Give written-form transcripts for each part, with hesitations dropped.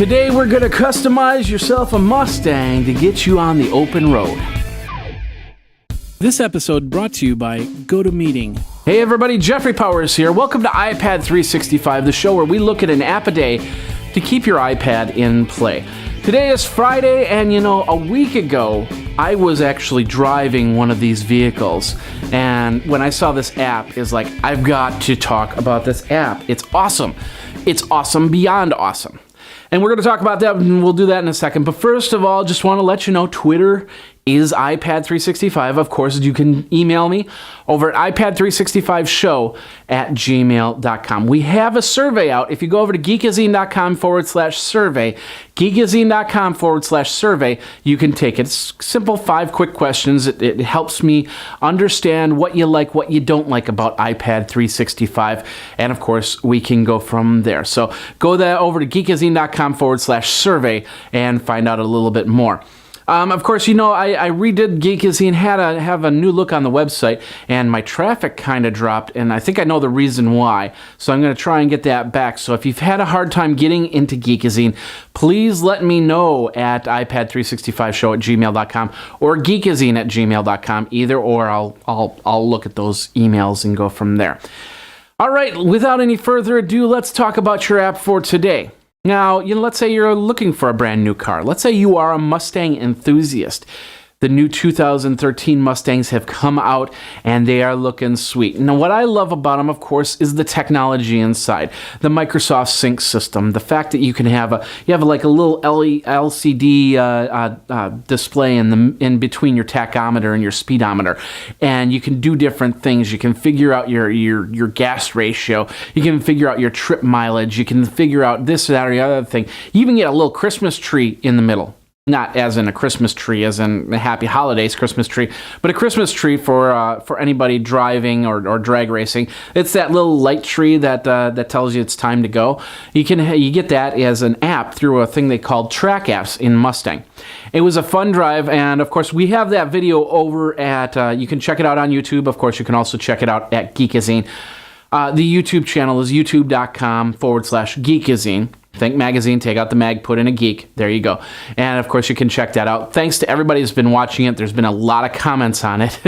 Today we're going to customize yourself a Mustang to get you on the open road. This episode brought to you by GoToMeeting. Hey everybody, Jeffrey Powers here. Welcome to iPad 365, the show where we look at an app a day to keep your iPad in play. Today is Friday, and a week ago, I was actually driving one of these vehicles, and when I saw this app, it's like, I've got to talk about this app. It's awesome. It's awesome beyond awesome. And we're going to talk about that, and we'll do that in a second. But first of all, just want to let you know, Twitter is iPad 365. Of course, you can email me over at iPad365show@gmail.com. We have a survey out. If you go over to Geekazine.com/survey, Geekazine.com/survey, you can take it. It's simple 5 quick questions. It helps me understand what you like, what you don't like about iPad 365. And of course, we can go from there. So go there over to Geekazine.com/survey and find out a little bit more. Of course, I redid Geekazine, have a new look on the website, and my traffic kind of dropped, and I think I know the reason why. So I'm going to try and get that back. So if you've had a hard time getting into Geekazine, please let me know at iPad365show@gmail.com or Geekazine@gmail.com. Either or, I'll look at those emails and go from there. All right, without any further ado, let's talk about your app for today. Now, let's say you're looking for a brand new car. Let's say you are a Mustang enthusiast. The new 2013 Mustangs have come out, and they are looking sweet. Now, what I love about them, of course, is the technology inside. The Microsoft Sync system. The fact that you can have a little LCD display in between your tachometer and your speedometer, and you can do different things. You can figure out your gas ratio. You can figure out your trip mileage. You can figure out this, that, or the other thing. You even get a little Christmas tree in the middle. Not as in a Christmas tree, as in a Happy Holidays Christmas tree, but a Christmas tree for anybody driving or drag racing. It's that little light tree that tells you it's time to go. You get that as an app through a thing they called Track Apps in Mustang. It was a fun drive, and of course we have that video over at. You can check it out on YouTube. Of course, you can also check it out at Geekazine. The YouTube channel is youtube.com/Geekazine. Think magazine, take out the mag, put in a geek. There you go. And of course, you can check that out. Thanks to everybody who's been watching it. There's been a lot of comments on it.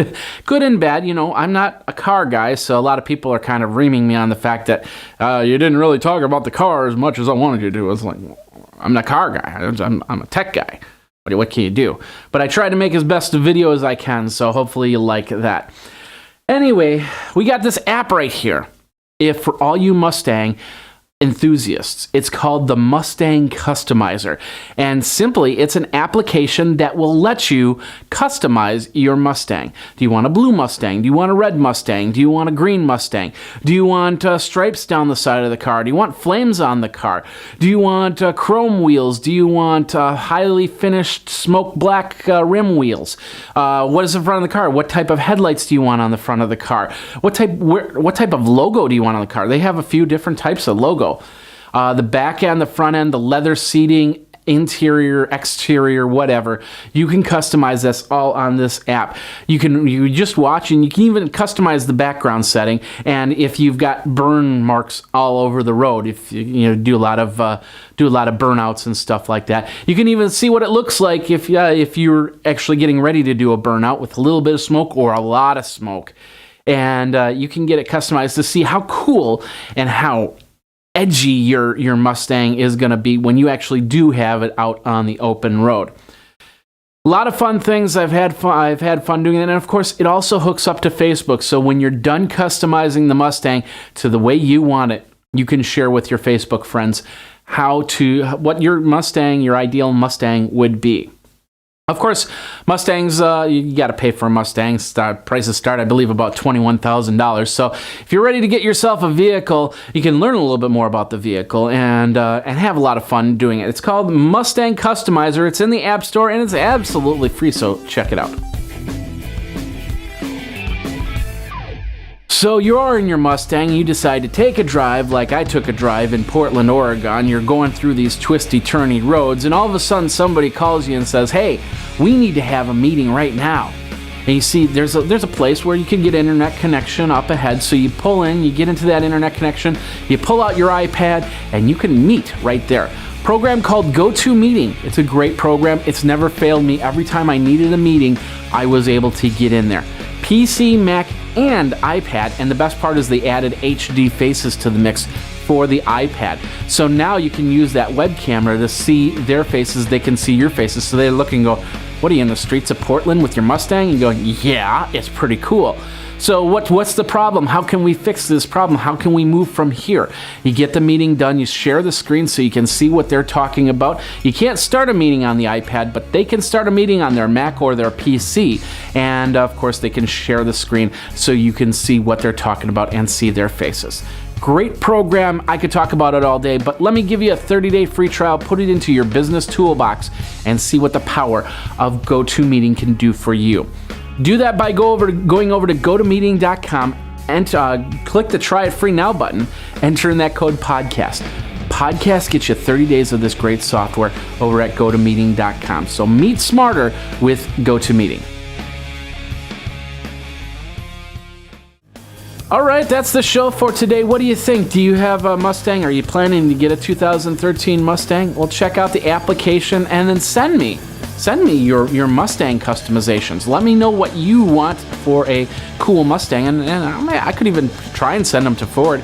Good and bad. I'm not a car guy, so a lot of people are kind of reaming me on the fact that you didn't really talk about the car as much as I wanted you to do. It's like, I'm not a car guy. I'm a tech guy. What can you do? But I try to make as best a video as I can, so hopefully you like that. Anyway, we got this app right here. If for all you Mustang enthusiasts, it's called the Mustang Customizer, and simply it's an application that will let you customize your Mustang. Do you want a blue Mustang? Do you want a red Mustang? Do you want a green Mustang? Do you want stripes down the side of the car? Do you want flames on the car? Do you want chrome wheels? Do you want highly finished smoke black rim wheels? What is in front of the car? What type of headlights do you want on the front of the car? What type of logo do you want on the car? They have a few different types of logo. The back end, the front end, the leather seating, interior, exterior, whatever. You can customize this all on this app. You just watch, and you can even customize the background setting. And if you've got burn marks all over the road, if you do a lot of burnouts and stuff like that, you can even see what it looks like if you're actually getting ready to do a burnout with a little bit of smoke or a lot of smoke. And you can get it customized to see how cool and how edgy your Mustang is going to be when you actually do have it out on the open road. A lot of fun things. I've had fun doing it, and of course it also hooks up to Facebook, so when you're done customizing the Mustang to the way you want it, you can share with your Facebook friends what your ideal Mustang would be. Of course, Mustangs, you got to pay for a Mustang. Prices start, I believe, about $21,000. So if you're ready to get yourself a vehicle, you can learn a little bit more about the vehicle and have a lot of fun doing it. It's called Mustang Customizer. It's in the App Store, and it's absolutely free, so check it out. So you are in your Mustang, you decide to take a drive like I took a drive in Portland, Oregon. You're going through these twisty, turny roads, and all of a sudden somebody calls you and says, hey, we need to have a meeting right now. And you see there's a place where you can get internet connection up ahead, so you pull in, you get into that internet connection, you pull out your iPad, and you can meet right there. program called GoToMeeting. It's a great program. It's never failed me. Every time I needed a meeting, I was able to get in there. PC, Mac, and iPad, and the best part is they added HD faces to the mix for the iPad. So now you can use that web camera to see their faces, they can see your faces. So they look and go, what are you in the streets of Portland with your Mustang? And you go, yeah, it's pretty cool. So what's the problem? How can we fix this problem? How can we move from here? You get the meeting done, you share the screen so you can see what they're talking about. You can't start a meeting on the iPad, but they can start a meeting on their Mac or their PC. And of course they can share the screen so you can see what they're talking about and see their faces. Great program. I could talk about it all day, but let me give you a 30-day free trial. Put it into your business toolbox and see what the power of GoToMeeting can do for you. Do that by going over to GoToMeeting.com and click the Try It Free Now button. Enter in that code podcast. Podcast gets you 30 days of this great software over at GoToMeeting.com. So meet smarter with GoToMeeting. All right, that's the show for today. What do you think? Do you have a Mustang? Are you planning to get a 2013 Mustang? Well, check out the application and then send me your Mustang customizations. Let me know what you want for a cool Mustang, and I could even try and send them to Ford.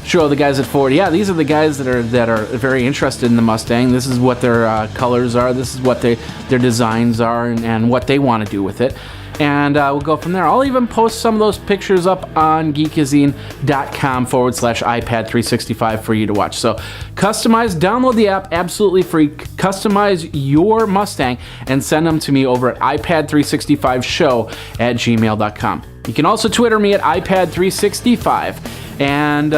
Show the guys at Ford, yeah, these are the guys that are very interested in the Mustang. This is what their colors are. This is what their designs are, and what they want to do with it. And we'll go from there. I'll even post some of those pictures up on Geekazine.com/iPad 365 for you to watch. So customize, download the app, absolutely free. Customize your Mustang and send them to me over at iPad365show@gmail.com. You can also Twitter me at iPad365, and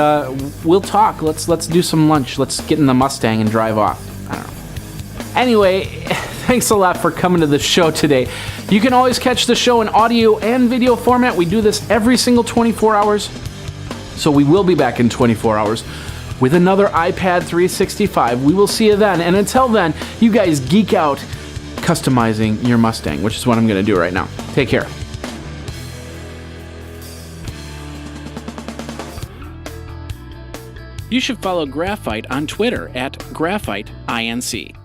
we'll talk. Let's do some lunch. Let's get in the Mustang and drive off. I don't know. Anyway, thanks a lot for coming to the show today. You can always catch the show in audio and video format. We do this every single 24 hours. So we will be back in 24 hours with another iPad 365. We will see you then. And until then, you guys geek out customizing your Mustang, which is what I'm going to do right now. Take care. You should follow Graphite on Twitter at GraphiteINC.